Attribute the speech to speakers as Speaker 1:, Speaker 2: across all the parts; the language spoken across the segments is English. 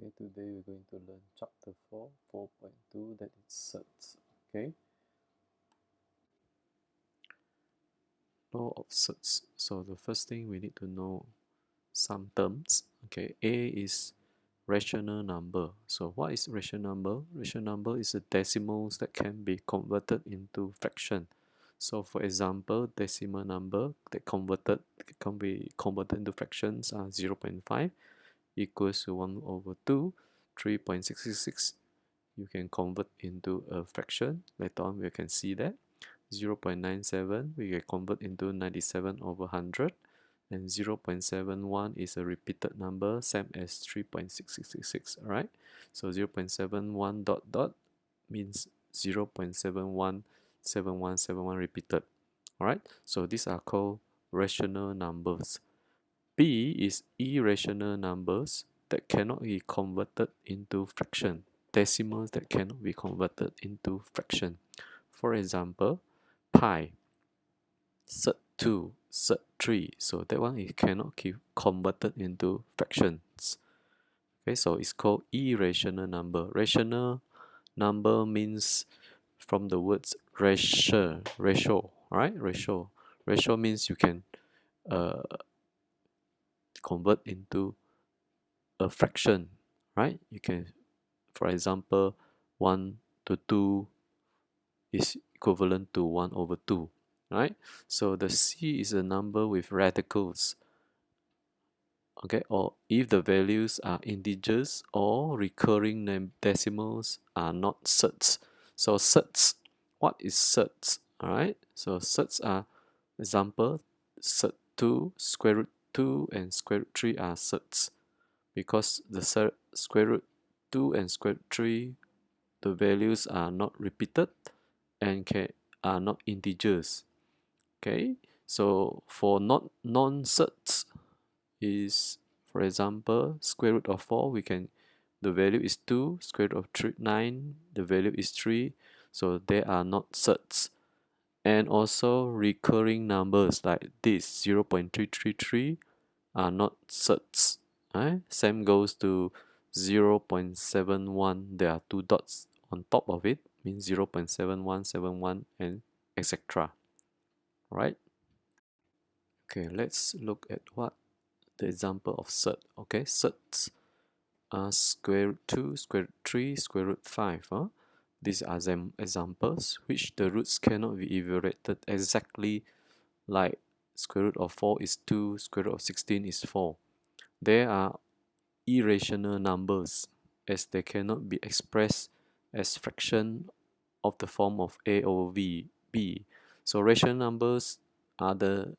Speaker 1: Okay, today we're going to learn chapter 4, 4.2, that is Surds. Okay, law of Surds. So the first thing we need to know some terms. Okay, A is rational number. So what is rational number? Rational number is the decimals that can be converted into fraction. So for example, decimal number that can be converted into fractions are 0.5 equals to 1 over 2, 3.666. You can convert into a fraction. Later on, we can see that 0.97 we can convert into 97 over 100, and 0.71 is a repeated number, same as 3.6666. All right, so 0.71 dot dot means 0.717171 repeated. All right, so these are called rational numbers. B is irrational numbers that cannot be converted into fraction, decimals that cannot be converted into fraction. For example, pi, Surd2, Surd3. So that one it cannot be converted into fractions. Okay, so it's called irrational number. Rational number means from the words ratio, right? Ratio means you can uh, convert into a fraction, right? You can, for example, 1 to 2 is equivalent to 1 over 2, right? So the C is a number with radicals, okay? Or if the values are integers or recurring decimals are not surds. So surds, what is surds? All right, so surds are example, surd 2, square root 2, and square root 3 are surds, because the square root 2 and square root 3, the values are not repeated and are not integers. Okay, so for not non-surds is, for example, square root of 4, we can, the value is 2, square root of 9, the value is 3, so they are not surds. And also recurring numbers like this 0.333 are not surds. Right? Same goes to 0.71. There are two dots on top of it, means 0.7171 and etc. Right? Okay, let's look at what the example of surd. Okay, surds are square root 2, square root 3, square root 5. These are them examples which the roots cannot be evaluated exactly like square root of 4 is 2, square root of 16 is 4. They are irrational numbers as they cannot be expressed as fraction of the form of a over b. So rational numbers are the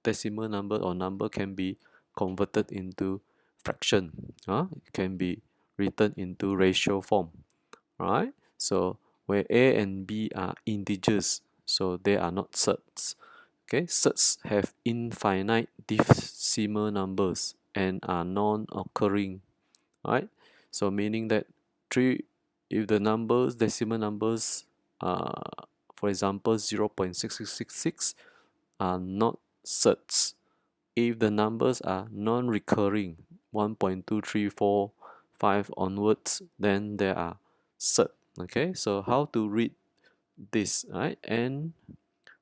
Speaker 1: decimal number or number can be converted into fraction. It can be written into ratio form. Right? So where a and b are integers, so they are not surds. Okay, surds have infinite decimal numbers and are non-occurring, right? So meaning that three, if the numbers, decimal numbers, for example, 0.6666 are not surds. If the numbers are non-recurring, 1.2345 onwards, then they are surd. Okay, so how to read this, right? N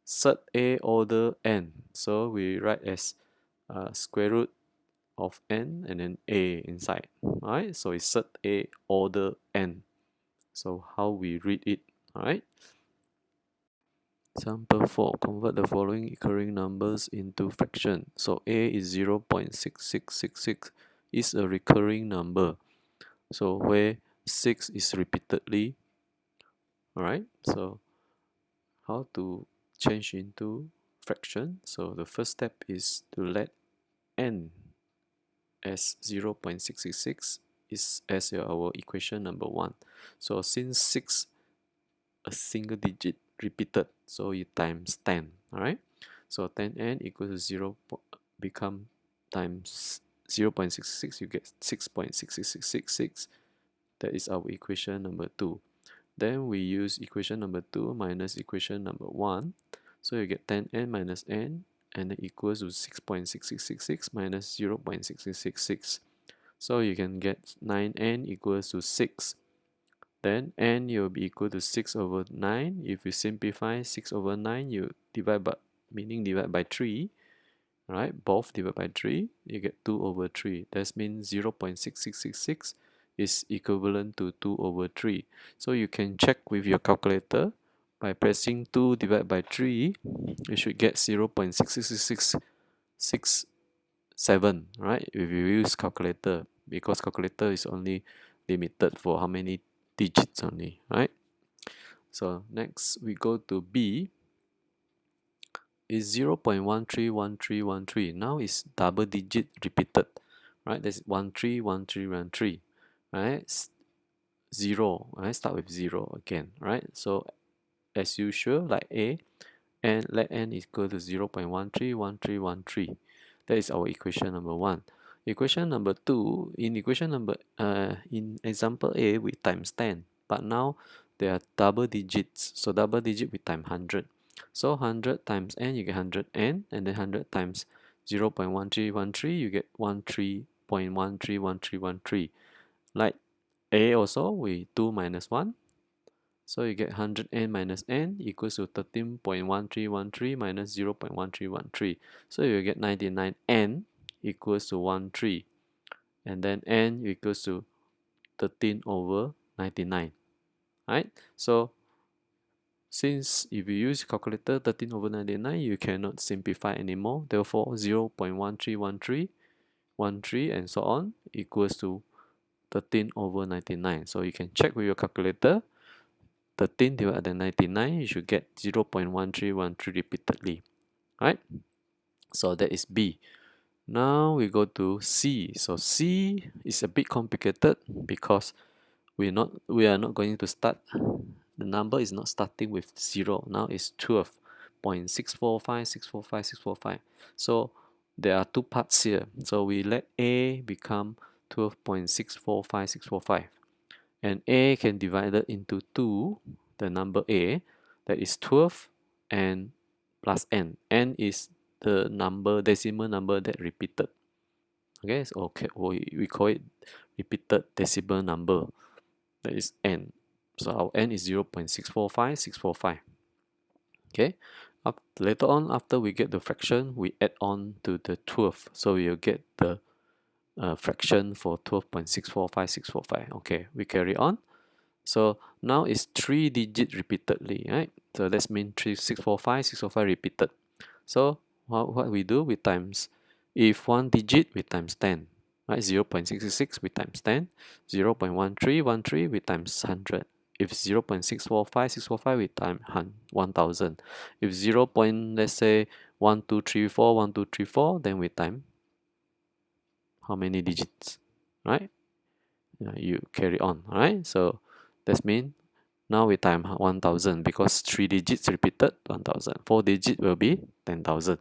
Speaker 1: surd a order n. So we write as square root of n and then a inside. Alright, so it's surd a order n. So how we read it, alright? Example 4. Convert the following recurring numbers into fraction. So a is 0.6666 is a recurring number. So where 6 is repeatedly, alright? So how to change into fraction? So the first step is to let n as 0.666 is as our equation number 1. So since 6 a single digit repeated, so you times 10, alright? So 10n equals to 0 become times 0.66, you get 6.66666. That is our equation number 2. Then we use equation number 2 minus equation number 1. So you get 10n minus n, and it equals to 6.6666 minus 0.6666. So you can get 9n equals to 6. Then n will be equal to 6 over 9. If you simplify 6 over 9, you divide by, meaning divide by 3, right? Both divide by 3, you get 2 over 3. That means 0.6666 is equivalent to 2 over 3. So you can check with your calculator by pressing 2 divided by 3, you should get 0.666667, right? If you use calculator, because calculator is only limited for how many digits only, right? So next we go to B is 0.131313. Now is double digit repeated, right? That's 131313, right? 0, right? Start with 0 again, right? So as usual, like A, and let n equal to 0.131313. That is our equation number 1. Equation number 2, in example A, we times 10, but now they are double digits, so double digit we time 100. So 100 times n, you get 100n, and then 100 times 0.1313, you get 13.131313. Like A also, we 2 minus 1, so you get 100n minus n equals to 13.1313 minus 0.1313. So you get 99n equals to 13. And then n equals to 13 over 99. Right? So since if you use calculator 13 over 99, you cannot simplify anymore. Therefore 0.1313, 13 and so on equals to 13 over 99. So you can check with your calculator. 13 divided by 99, you should get 0.1313 repeatedly, right? So that is B. Now we go to C. So C is a bit complicated because we are not going to start. The number is not starting with 0. Now it's 12.645645. So there are two parts here. So we let A become 12.645645. And A can divide it into 2, the number A, that is 12 and plus n. N is the number, decimal number that repeated. Okay, so we call it repeated decimal number, that is n. So our n is 0.645645. Okay, later on, after we get the fraction, we add on to the 12. So you'll get the fraction for 12.645645. Okay, we carry on. So now it's 3 digit repeatedly, right? So that's mean 645 repeated. So what we do, we times, if 1 digit, we times 10, right? 0.666, we times 10, 0.1313, we times 100. If 0.645645, we times 1000. If 0. Let's say 1234, then we time how many digits, right? You carry on, right? So that's mean now we time 1000 because 3 digits repeated 1000. 4 digit will be 10,000.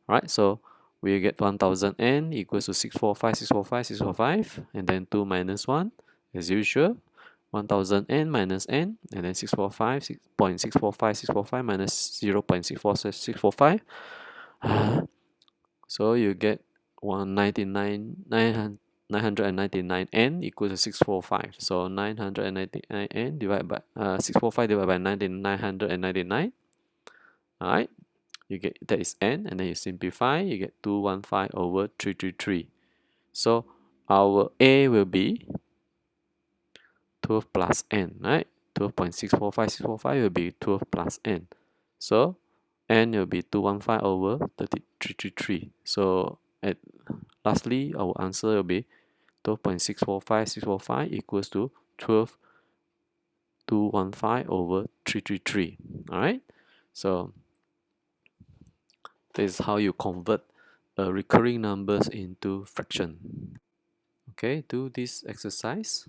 Speaker 1: Right? So we get 1000n equals to 645, and then 2 minus 1 as usual. 1000n minus n, and then 645 minus 0.64645. So you get 999n equals to 645. So 999n divided by 645 divided by 999. Alright, you get that is n, and then you simplify, you get 215 over 333. So our A will be 12 plus n, right? 12.645645 will be 12 plus n. So n will be 215 over 333. So lastly, our answer will be 12.645645 equals to 12,215 over 333. Alright, so this is how you convert recurring numbers into fraction. Okay, do this exercise.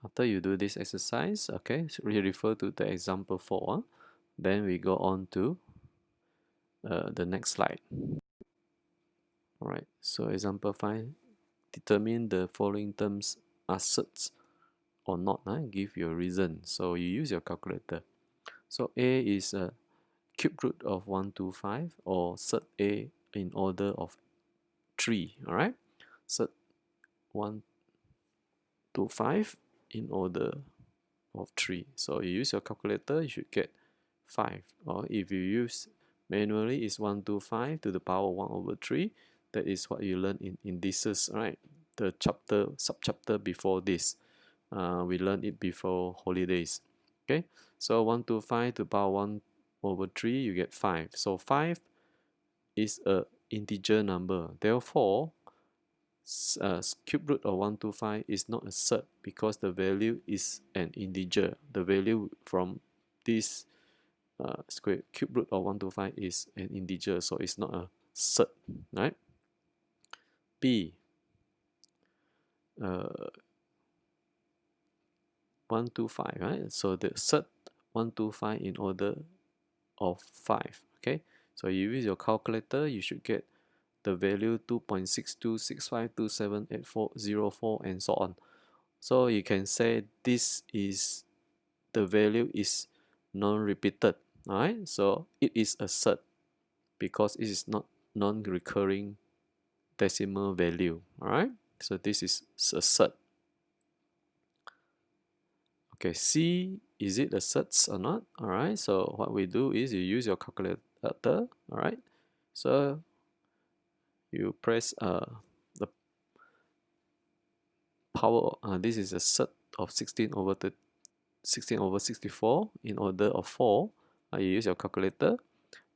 Speaker 1: After you do this exercise, okay, so we refer to the example 4. Then we go on to the next slide. Alright, so example 5, determine the following terms are surds or not. Give your reason. So you use your calculator. So A is a cube root of 125, or surd A in order of 3. Alright, surd 1 to 5 in order of 3. So you use your calculator, you should get 5. Or if you use manually, it's 1 to 5 to the power 1 over 3. That is what you learn in indices, right? The subchapter before this. We learned it before holidays. Okay, so 1 to 5 to the power 1 over 3, you get 5. So 5 is a integer number. Therefore, cube root of 125 is not a surd because the value is an integer. The value from this square cube root of 125 is an integer, so it's not a surd, right? B, 125, right? So the surd 125 in order of 5, okay? So you use your calculator, you should get the value 2.6265278404 and so on. So you can say this is the value is non-repeated. Alright, so it is a surd because it is not non-recurring decimal value. Alright, so this is a surd. Okay, C, is it a surds or not? Alright, so what we do is you use your calculator. Alright, so you press the power. This is a surd of 16 over 64 in order of 4. You use your calculator.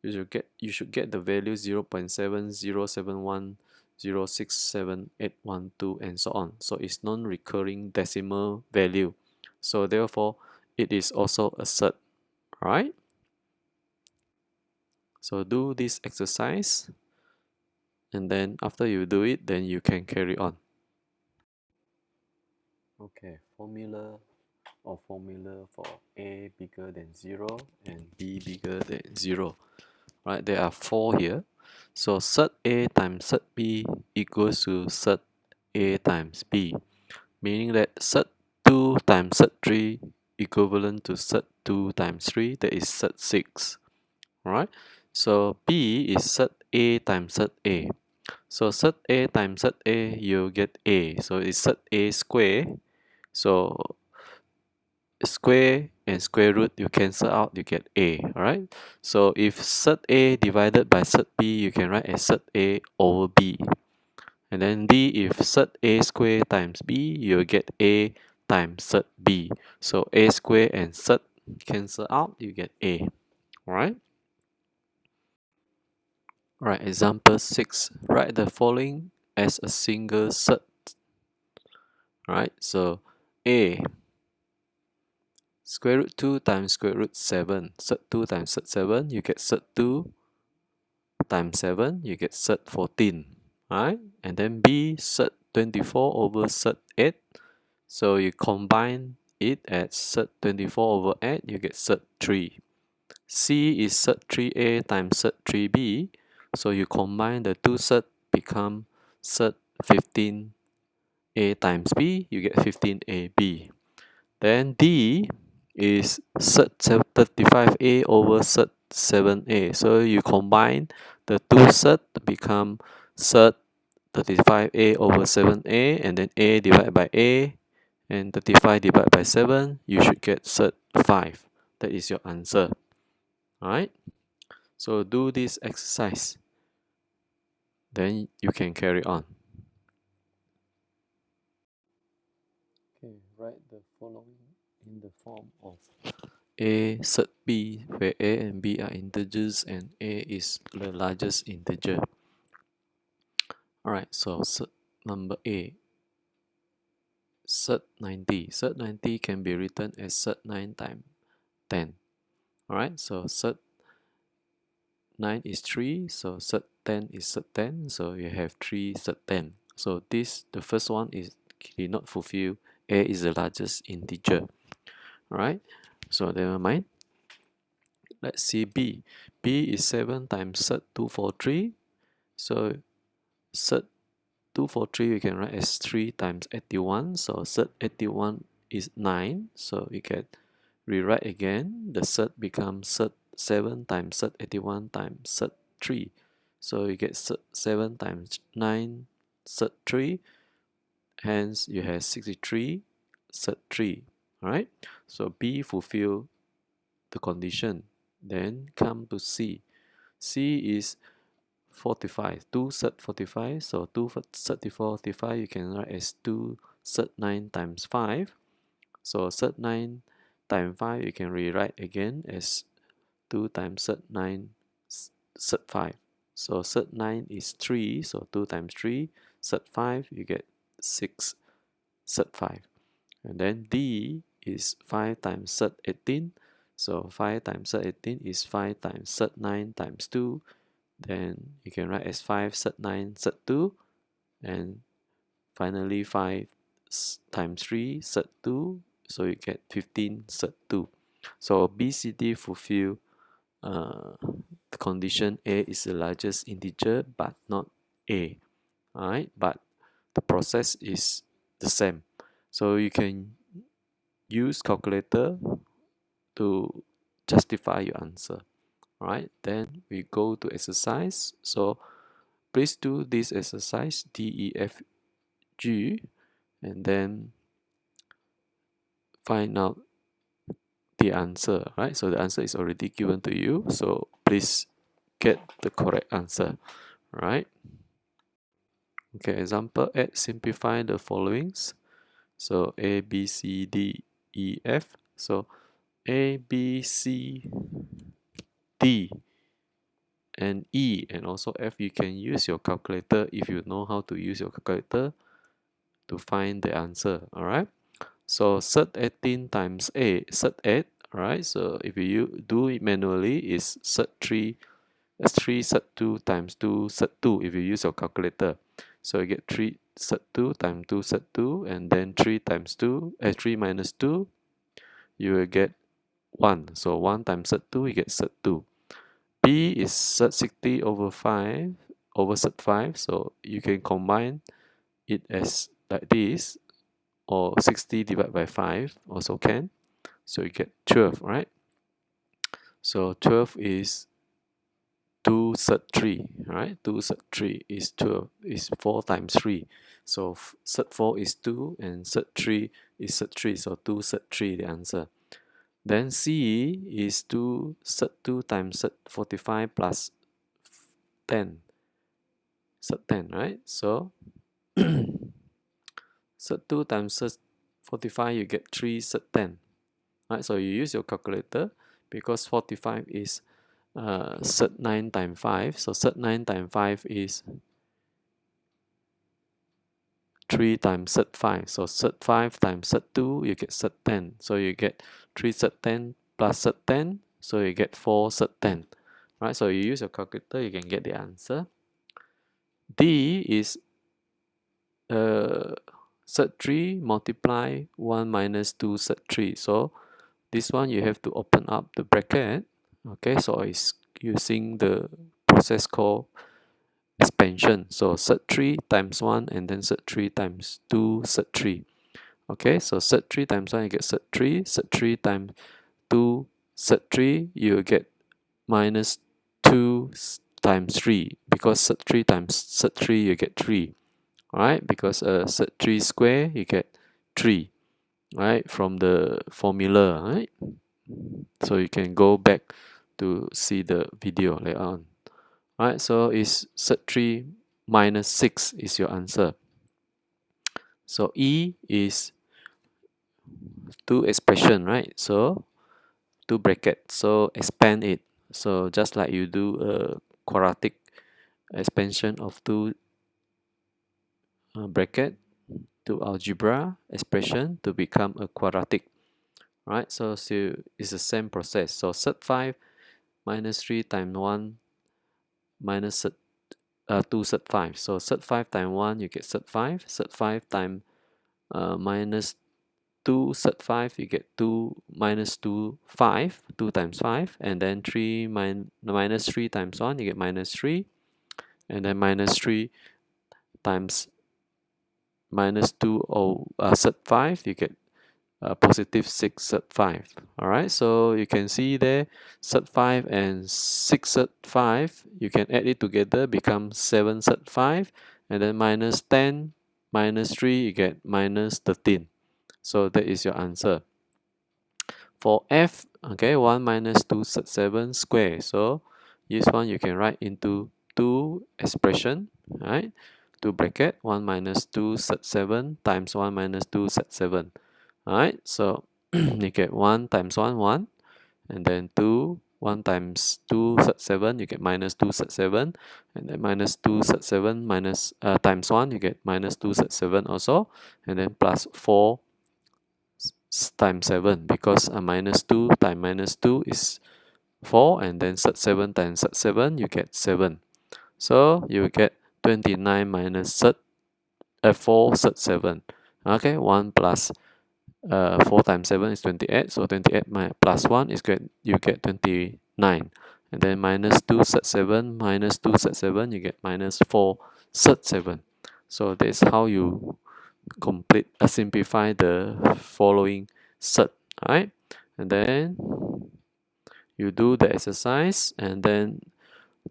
Speaker 1: You should get the value 0.7071067812 and so on. So it's non-recurring decimal value. So therefore, it is also a surd, right? So do this exercise, and then after you do it, then you can carry on. Okay, formula for A bigger than 0 and B bigger than 0. Right, there are 4 here. So surd A times surd B equals to surd A times B, meaning that surd 2 times surd 3 equivalent to surd 2 times 3, that is surd 6. Alright, so B is surd A times surd A. So surd A times surd A, you get A. So it's surd A square. So square and square root you cancel out, you get A. Alright, so if surd A divided by surd B, you can write as surd A over B. And then B, if surd A square times B, you'll get A times surd B. So A square and surd cancel out, you get A. Alright? Alright, example 6. Write the following as a single surd. Alright, so A square root 2 times square root 7. Surd 2 times surd 7, you get surd 2 times 7, you get surd 14. Alright, and then B, surd 24 over surd 8. So you combine it as surd 24 over 8, you get surd 3. C is surd 3A times surd 3B. So you combine the two surd, become surd 15A times B, you get 15AB. Then D is surd 35A over surd 7A. So you combine the two surd, become surd 35A over 7A, and then A divided by A, and 35 divided by 7, you should get surd 5. That is your answer. Alright, so do this exercise, then you can carry on. Okay, write the following in the form of A surd B, where A and B are integers and A is the largest integer. Alright, so surd number A, surd 90. Surd 90 can be written as surd 9 times 10. Alright, so surd 9 is 3, so surd 10 is surd 10, so you have 3 surd 10. So this, the first one is did not fulfill. A is the largest integer. Alright, so never mind. Let's see B. B is 7 times surd 243. So surd 243 we can write as 3 times 81. So surd 81 is 9. So we can rewrite again. The surd becomes surd 7 times surd 81 times surd 3. So you get 7 times 9 surd 3. hence you have 63 Surd 3. Alright, so B fulfill the condition. Then come to C. C is 45, 2 Surd 45, so 2 Surd 45 you can write as 2 Surd 9 times 5. So Surd 9 times 5 you can rewrite again as 2 times Surd 9 Surd 5. So Surd 9 is 3, so 2 times 3, Surd 5 you get 6 Surd 5. And then D is 5 times Surd 18. So 5 times Surd 18 is 5 times Surd 9 times 2. Then you can write as 5 Surd 9 Surd 2. And finally 5 times 3 Surd 2. So you get 15 Surd 2. So BCD fulfill the condition A is the largest integer but not A. Alright, but the process is the same. So you can use calculator to justify your answer. Alright, then we go to exercise. So please do this exercise D, E, F, G, and then find out the answer. Right, so the answer is already given to you. So please get the correct answer. Right. Okay, example 8, simplify the followings. So A, B, C, D, E, F. So A, B, C, D, and E, and also F, you can use your calculator if you know how to use your calculator to find the answer. Alright. So Surd 18 times A, Surd 8. Alright. So if you do it manually, is Surd 3. That's 3 Surd 2 times 2 Surd 2 if you use your calculator. So you get 3 Surd 2 times 2 Surd 2, and then 3 times 2, 3 minus 2, you will get 1. So 1 times Surd 2, you get Surd 2. B is Surd 60 over 5 over Surd 5. So you can combine it as like this, or 60 divided by 5 also can. So you get 12, right? So 12 is 2 Surd 3, right? 2 Surd 3 is 12, is 4 times 3. So Surd 4 is 2 and Surd 3 is Surd 3. So 2 Surd 3 the answer. Then C is 2 Surd 2 times Surd 45 plus 10. Surd 10, right? So Surd 2 times Surd 45 you get 3 Surd 10. Right? So you use your calculator because 45 is Surd 9 times 5. So Surd 9 times 5 is 3 times Surd 5. So Surd 5 times Surd 2, you get Surd 10. So you get 3 Surd 10 plus Surd 10. So you get 4 Surd 10. Right? So you use your calculator, you can get the answer. D is Surd 3 multiply 1 minus 2 Surd 3. So this one you have to open up the bracket. Okay, so it's using the process called expansion. So Surd 3 times 1 and then Surd 3 times 2 Surd 3. Okay, so Surd 3 times 1 you get Surd 3. Surd 3 times 2 Surd 3 you get minus 2 times 3, because Surd 3 times Surd 3 you get 3. Alright, because Surd 3 square you get 3. Right, from the formula. Right, so you can go back to see the video later on. Alright, so is Surd 3 minus 6 is your answer. So E is 2 expression, right? So 2 brackets, so expand it. So just like you do a quadratic expansion of 2 bracket to algebra expression to become a quadratic. Right, so it's the same process. So Surd 5 minus 3 times 1 minus 2 Surd 5. So Surd 5 times 1 you get Surd 5. Surd 5 times minus 2 Surd 5 you get 2 minus 2 5, 2 times 5, and then 3 minus 3 times 1 you get minus 3, and then minus 3 times minus 2 or Surd 5 you get positive 6 Surd 5. Alright, so you can see there Surd 5 and 6 Surd 5, you can add it together, become 7 Surd 5, and then minus 10 minus 3, you get minus 13. So that is your answer. For f, okay, 1 minus 2 sub 7 square. So this one you can write into two expression, right? Two bracket, 1 minus 2 sub 7 times 1 minus 2 sub 7. Alright, so you get 1 times 1, 1, and then 2, 1 times 2 sub 7, you get minus 2 sub 7, and then minus 2 sub 7 minus times 1, you get minus 2 sub 7 also, and then plus 4 times 7, because minus 2 times minus 2 is 4, and then sub 7 times sub 7, you get 7. So you get 29 minus 4 sub 7. Okay, 1 plus 4 times 7 is 28, so 28 plus 1 is you get 29, and then minus 2 sub 7 minus 2 sub 7, you get minus 4 sub 7. So that's how you simplify the following sub. Alright, and then you do the exercise, and then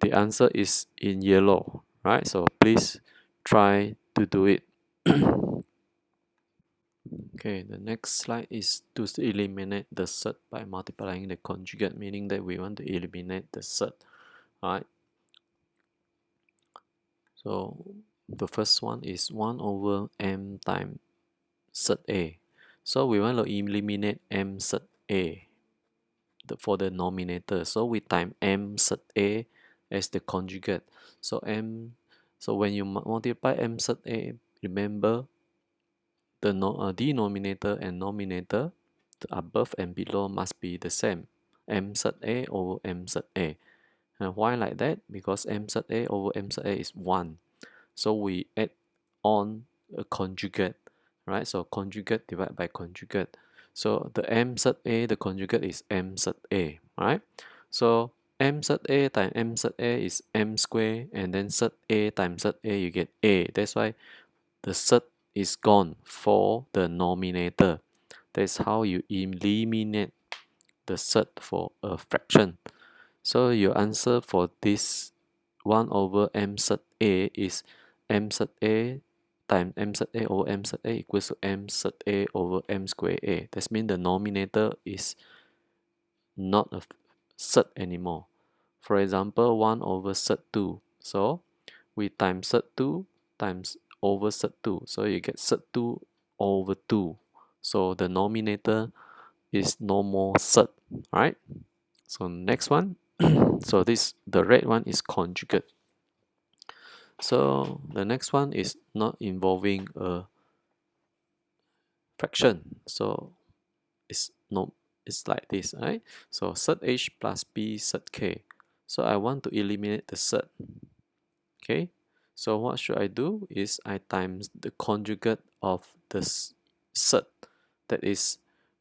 Speaker 1: the answer is in yellow, right? So please try to do it. Okay, the next slide is to eliminate the surd by multiplying the conjugate, meaning that we want to eliminate the surd. Alright, so the first one is 1 over m times surd a. So we want to eliminate m surd a for the denominator. So we time m surd a as the conjugate. So when you multiply m surd a, remember the denominator and numerator, the above and below must be the same. M sub a over m sub a. And why like that? Because m sub a over m sub a is 1. So we add on a conjugate, right? So conjugate divided by conjugate. So the m sub a, the conjugate is m sub a, right? So m sub a times m sub a is m square, and then sub a times sub a, you get a. That's why the surd is gone for the denominator. That's how you eliminate the surd for a fraction. So your answer for this 1 over m surd a is m surd a times m surd a over m surd a equals to m surd a over m square a. That means the denominator is not a surd anymore. For example, 1 over surd 2. So we times surd 2 times over surd 2. So you get surd 2 over 2. So the denominator is no more surd, right? So next one. So the red one is conjugate. So the next one is not involving a fraction. So it's like this, right? So surd h plus b surd k. So I want to eliminate the surd. Okay, so what should I do is I times the conjugate of the surd, that is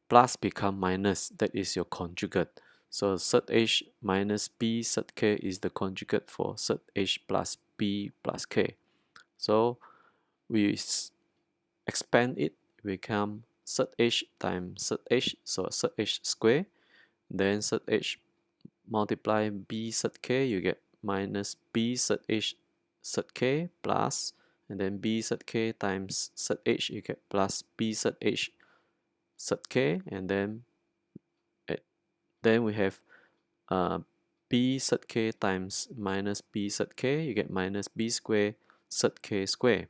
Speaker 1: plus become minus, that is your conjugate. So surd h minus b surd k is the conjugate for surd h plus b plus k. So we expand it, become surd h times surd h, so surd h square, then surd h multiply b surd k, you get minus b surd h surd k plus, and then b surd k times surd h, you get plus b surd h surd k, and then we have b surd k times minus b surd k, you get minus b square surd k square.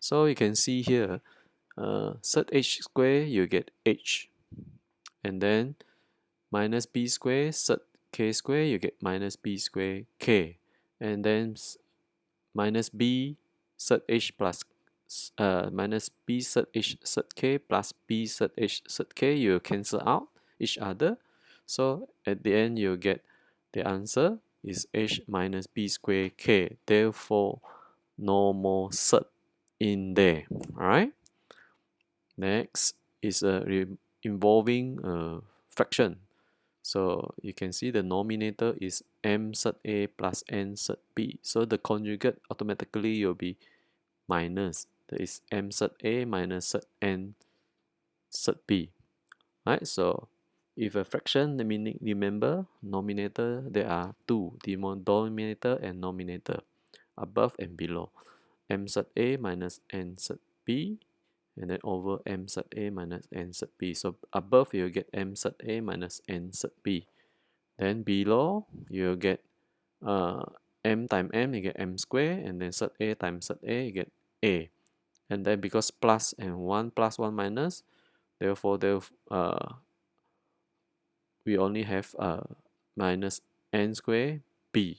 Speaker 1: So you can see here, surd h square, you get h, and then minus b square surd k square, you get minus b square k, and then minus b surd h plus minus b surd h surd k plus b surd h surd k, you cancel out each other. So at the end you get the answer is h minus b square k. Therefore, no more surd in there. Alright. Next is involving a fraction. So you can see the denominator is m surd a plus n surd b. So the conjugate automatically will be minus. That is m surd a minus surd n surd b. Right? So if a fraction, the meaning, remember, denominator, there are two, denominator and numerator, above and below. M surd a minus n surd B, and then over M sub A minus N sub B. So above you get M sub A minus N sub B. Then below you get M times M, you get M squared, and then sub A times sub A, you get A. And then because plus and 1 plus 1 minus, therefore we only have minus N squared B.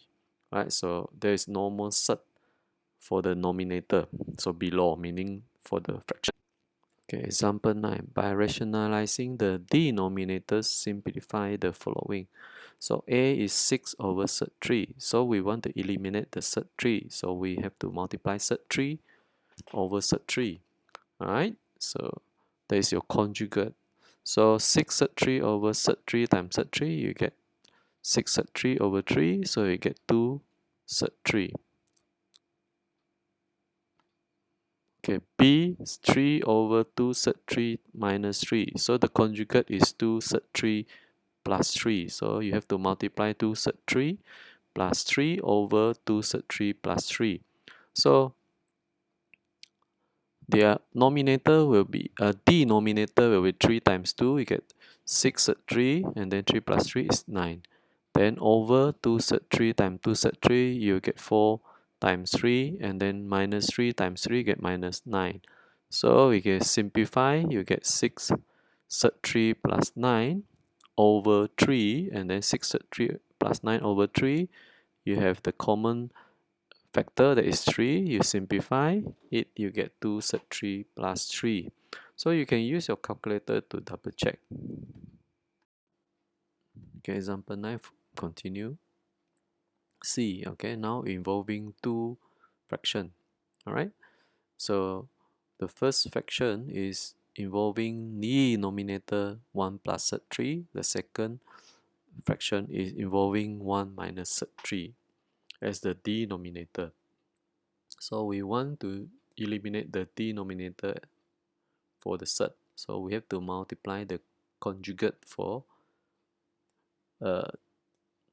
Speaker 1: Right, so there is normal sub for the nominator, so below, meaning for the fraction. Okay, example 9. By rationalizing the denominators, simplify the following. So A is 6 over surd 3. So we want to eliminate the surd 3. So we have to multiply surd 3 over surd 3. Alright, so that is your conjugate. So 6 surd 3 over surd 3 times surd 3, you get 6 surd 3 over 3. So you get 2 surd 3. Okay, B is 3 over 2 surd 3 minus 3. So the conjugate is 2 surd 3 plus 3. So you have to multiply 2 surd 3 plus 3 over 2 surd 3 plus 3. So their denominator will be 3 times 2. You get 6 surd 3, and then 3 plus 3 is 9. Then over 2 surd 3 times 2 surd 3, you get 4 times 3, and then minus 3 times 3, you get minus 9. So we can simplify, you get 6 surd 3 plus 9 over 3, and then 6 surd 3 plus 9 over 3. You have the common factor, that is 3. You simplify it, you get 2 surd 3 plus 3. So you can use your calculator to double check. Okay, example 9, continue. C, okay, now involving two fraction. All right, so the first fraction is involving denominator 1 plus surd 3. The second fraction is involving 1 minus surd 3 as the denominator. So we want to eliminate the denominator for the surd. So we have to multiply the conjugate for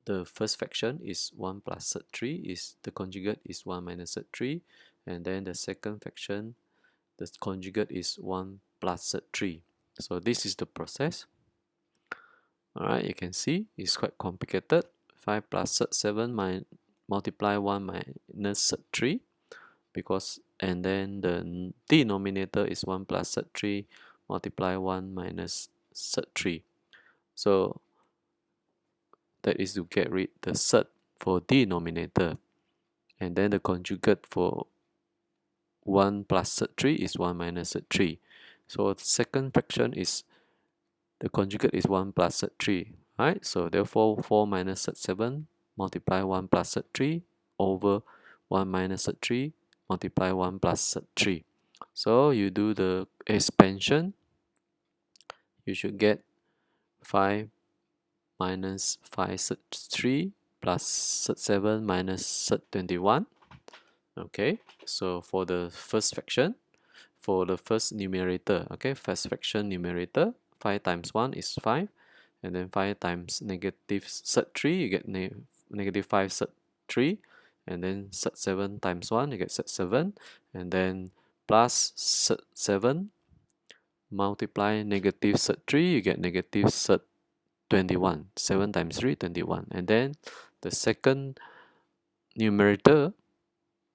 Speaker 1: the first fraction is 1 plus surd 3, is the conjugate is 1 minus surd 3, and then the second fraction, the conjugate is 1 plus surd 3. So this is the process. Alright, you can see it's quite complicated. 5 plus surd 7 multiply 1 minus surd 3, because, and then the denominator is 1 plus surd 3 multiply 1 minus surd 3. So that is to get rid the surd for denominator, and then the conjugate for 1 plus surd 3 is 1 minus surd 3. So the second fraction is the conjugate is 1 plus surd 3, right? So therefore 4 minus surd 7 multiply 1 plus surd 3 over 1 minus surd 3 multiply 1 plus surd 3. So you do the expansion, you should get 5 minus 5 surd 3 plus surd 7 minus surd 21. Okay, so for the first fraction, for the first numerator, okay, first fraction numerator, 5 times 1 is 5, and then 5 times negative surd 3, you get negative 5 surd 3, and then surd 7 times 1, you get surd 7, and then plus surd 7, multiply negative surd 3, you get negative surd 21. 7 times 3, 21. And then the second numerator,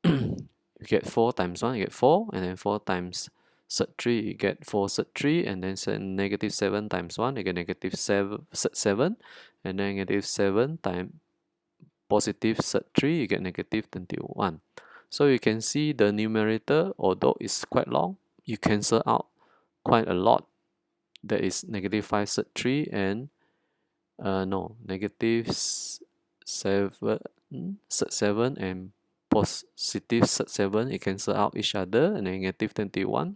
Speaker 1: you get 4 times 1, you get 4, and then 4 times surd 3, you get 4 surd 3, and then negative 7 times 1, you get negative 7 surd 7, and then negative 7 times positive surd 3, you get negative 21. So you can see the numerator, although it's quite long, you cancel out quite a lot. That is negative 5 surd 3 and negative 7 surd 7 and positive surd 7, it cancel out each other, and negative 21,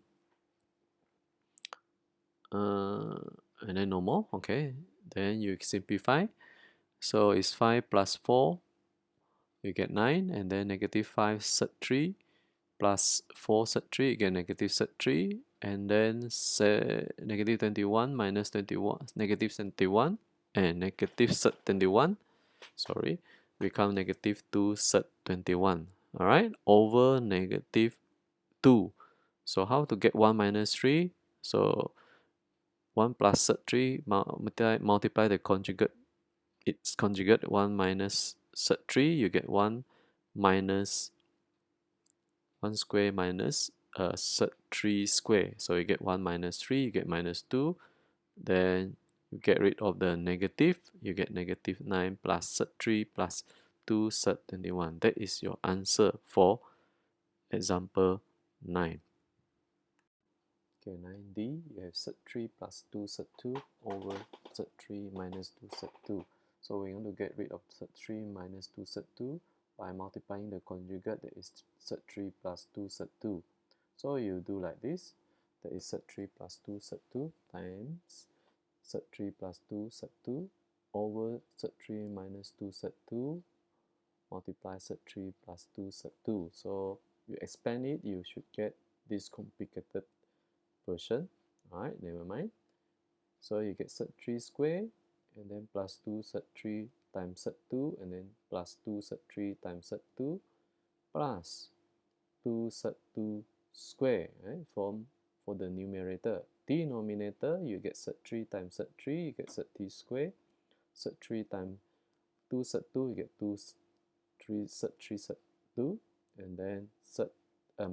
Speaker 1: and then no more. Okay, then you simplify, so it's 5 plus 4, you get 9, and then negative 5 surd 3 plus 4 surd 3, you get negative surd 3, and then negative 21 minus 21, negative 21, and negative surd 21, sorry, become negative 2 surd 21. Alright, over negative 2. So how to get 1 minus 3? So 1 plus surd 3 multiply the conjugate. Its conjugate 1 minus surd 3, you get 1 minus 1 square minus surd 3 square. So you get 1 minus 3, you get minus 2. Then you get rid of the negative, you get negative 9 plus surd 3 plus 2 surd 21. That is your answer for example 9. Okay, 9D, you have surd 3 plus 2 surd 2 over surd 3 minus 2 surd 2. So we want to get rid of surd 3 minus 2 surd 2 by multiplying the conjugate, that is surd 3 plus 2 surd 2. So you do like this, that is surd 3 plus 2 surd 2 times surd 3 plus 2 surd 2 over surd 3 minus 2 surd 2 multiply surd 3 plus 2 surd 2. So you expand it, you should get this complicated version. Alright, never mind. So you get surd 3 square and then plus 2 surd 3 times surd 2 and then plus 2 surd 3 times surd 2 plus 2 surd 2 square, right, for the numerator. Denominator, you get surd 3 times surd 3, you get surd 3 square. Surd 3 times 2 surd 2, you get 2 surd 3 surd 2, and then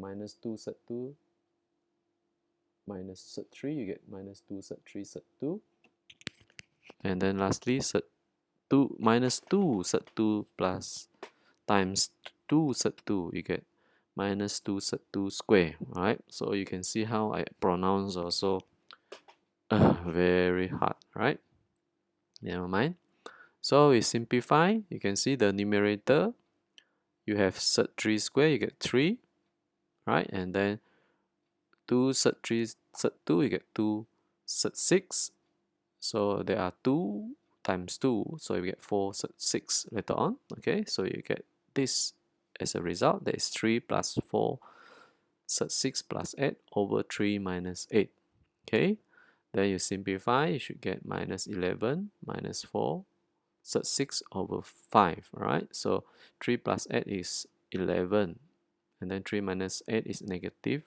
Speaker 1: minus 2 surd 2 minus surd 3, you get minus 2 surd 3 surd 2. And then lastly, surd 2 minus 2 surd 2 plus times 2 surd 2, you get minus 2 surd 2 square. Alright, so you can see how I pronounce also very hard, right? Never mind. So we simplify, you can see the numerator, you have surd 3 square, you get 3, right? And then 2 surd 3 surd 2, you get 2 surd 6. So there are 2 times 2, so you get 4 surd 6 later on. Okay, so you get this as a result, that is 3 plus 4 surd 6 plus 8 over 3 minus 8. Okay, then you simplify, you should get minus 11 minus 4 surd 6 over 5. Alright, so 3 plus 8 is 11, and then 3 minus 8 is negative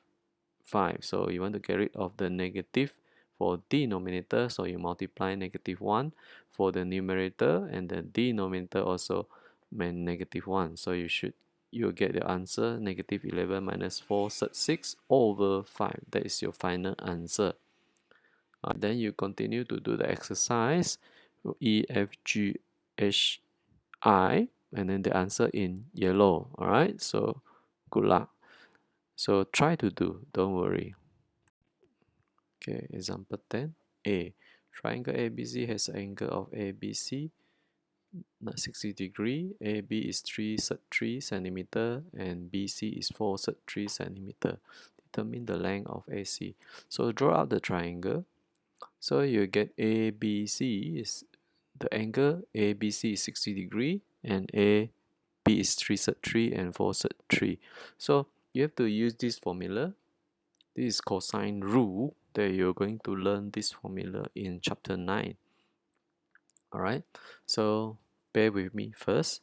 Speaker 1: 5. So you want to get rid of the negative for denominator, so you multiply negative 1 for the numerator, and the denominator also meant negative 1. So you'll get the answer negative 11 minus 4 surd 6 over 5. That is your final answer. Then you continue to do the exercise E, F, G, H, I, and then the answer in yellow. Alright, so good luck. So try to do, don't worry. Okay, example 10. A. Triangle ABC has an angle of ABC, not 60 degree. AB is 3 surd 3 centimeter and BC is 4 surd 3 centimeter. Determine the length of AC. So draw out the triangle. So you get ABC is the angle ABC is 60 degree and AB is 3 surd 3 and 4 surd 3. So you have to use this formula. This is cosine rule that you're going to learn this formula in chapter 9. Alright, so bear with me first.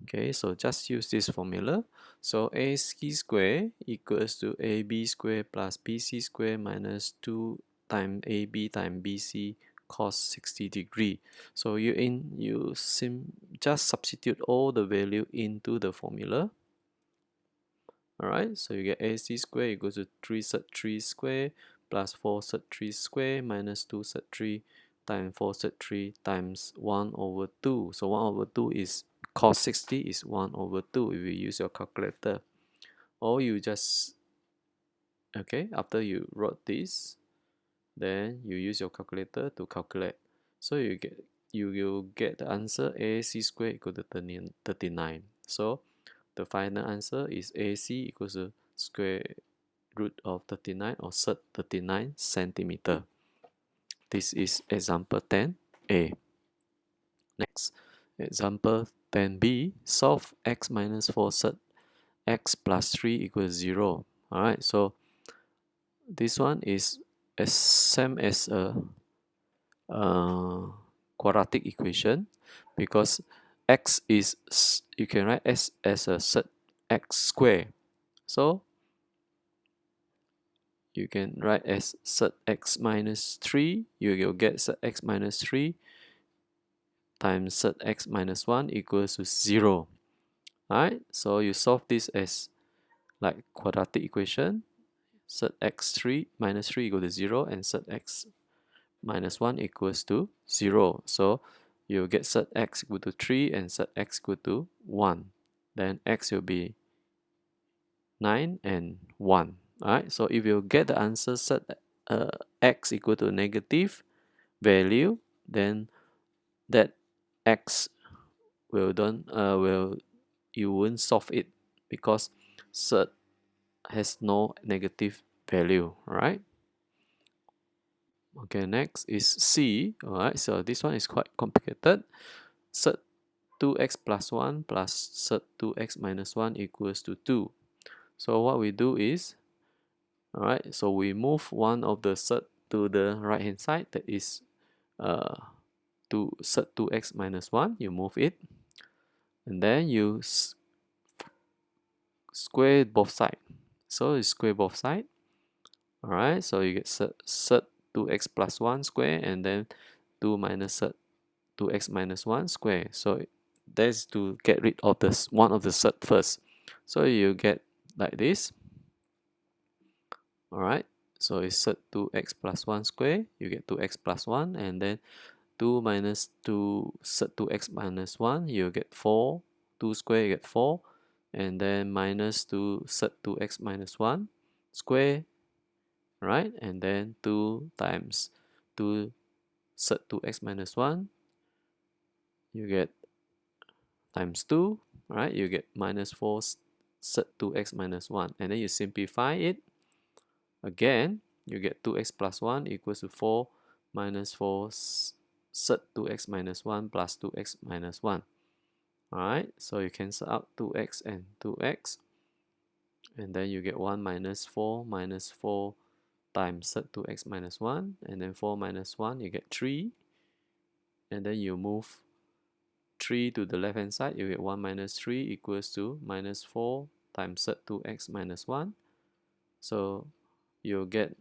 Speaker 1: Okay, so just use this formula. So AC square equals to AB square plus BC square minus 2 times AB times BC cos 60 degree. So just substitute all the value into the formula. Alright, so you get AC square equals to 3 surd 3 square plus 4 surd 3 square minus 2 surd 3 times 4 surd 3 times 1 over 2. So 1 over 2 is cos 60 is 1 over 2 if you use your calculator. Or you just, okay, after you wrote this, then you use your calculator to calculate. So you will get the answer AC square equal to 39. So the final answer is AC equals to square root of 39 or surd 39 centimeter. This is example 10a. Next, example 10b. Solve x minus 4 surd x plus 3 equals 0. Alright, so this one is as same as a quadratic equation, because x is, you can write s as a surd x square. So you can write as surt x minus 3. You'll get surt x minus 3 times surt x minus 1 equals to 0. Alright, so you solve this as like quadratic equation. Surt x3 minus 3 equals to 0 and surt x minus 1 equals to 0. So you get surt x equal to 3 and surt x equal to 1. Then x will be 9 and 1. Alright, so if you get the answer surt x equal to negative value, then that x you won't solve it because surt has no negative value, right? Okay, next is C. Alright, so this one is quite complicated. Surt 2x plus 1 plus surt 2x minus 1 equals to 2. So what we do is, alright, so we move one of the surt to the right hand side, that is surt 2x minus 1, you move it, and then you square both sides. So you square both sides. Alright, so you get surt 2x plus 1 square and then 2 minus surt 2x minus 1 square. So that's to get rid of this one of the surt first. So you get like this. Alright, so it's surt 2x plus 1 square, you get 2x plus 1, and then 2 minus 2 surt 2x minus 1, you get 4. 2 square, you get 4. And then minus 2 surt 2x minus 1 square, right? And then 2 times 2 surt 2x minus 1, you get times 2, right? You get minus 4 surt 2x minus 1. And then you simplify it. Again, you get 2x plus 1 equals to 4 minus 4 surt 2x minus 1 plus 2x minus 1. Alright, so you cancel out 2x and 2x. And then you get 1 minus 4 times surt 2x minus 1. And then 4 minus 1, you get 3. And then you move 3 to the left hand side, you get 1 minus 3 equals to minus 4 times surt 2x minus 1. So you'll get,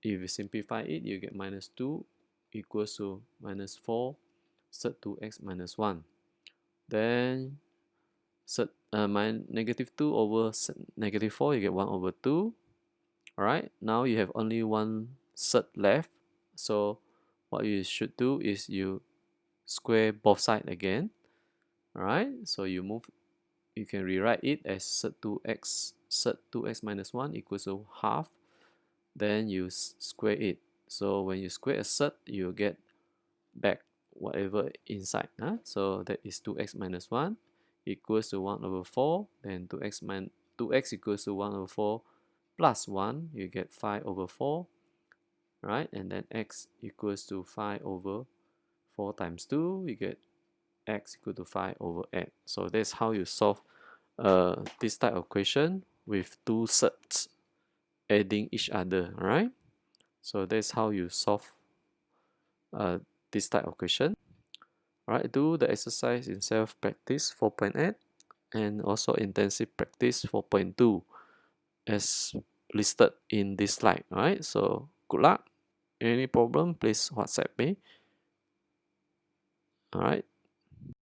Speaker 1: if you simplify it, you get minus 2 equals to minus 4 surt 2x minus 1. Then negative 2 over negative 4, you get 1 over 2. Alright, now you have only one surt left. So what you should do is you square both sides again. Alright, so you can rewrite it as surt 2x minus 1 equals to half. Then you square it. So when you square a surt, you get back whatever inside. So that is 2x minus 1 equals to 1 over 4. Then 2x equals to 1 over 4 plus 1. You get 5 over 4. Right? And then x equals to 5 over 4 times 2. You get x equal to 5 over 8. So that's how you solve this type of question with two surds adding each other, right? So that's how you solve this type of question. Alright, do the exercise in self-practice 4.8 and also intensive practice 4.2 as listed in this slide. Alright, so good luck. Any problem, please WhatsApp me. Alright.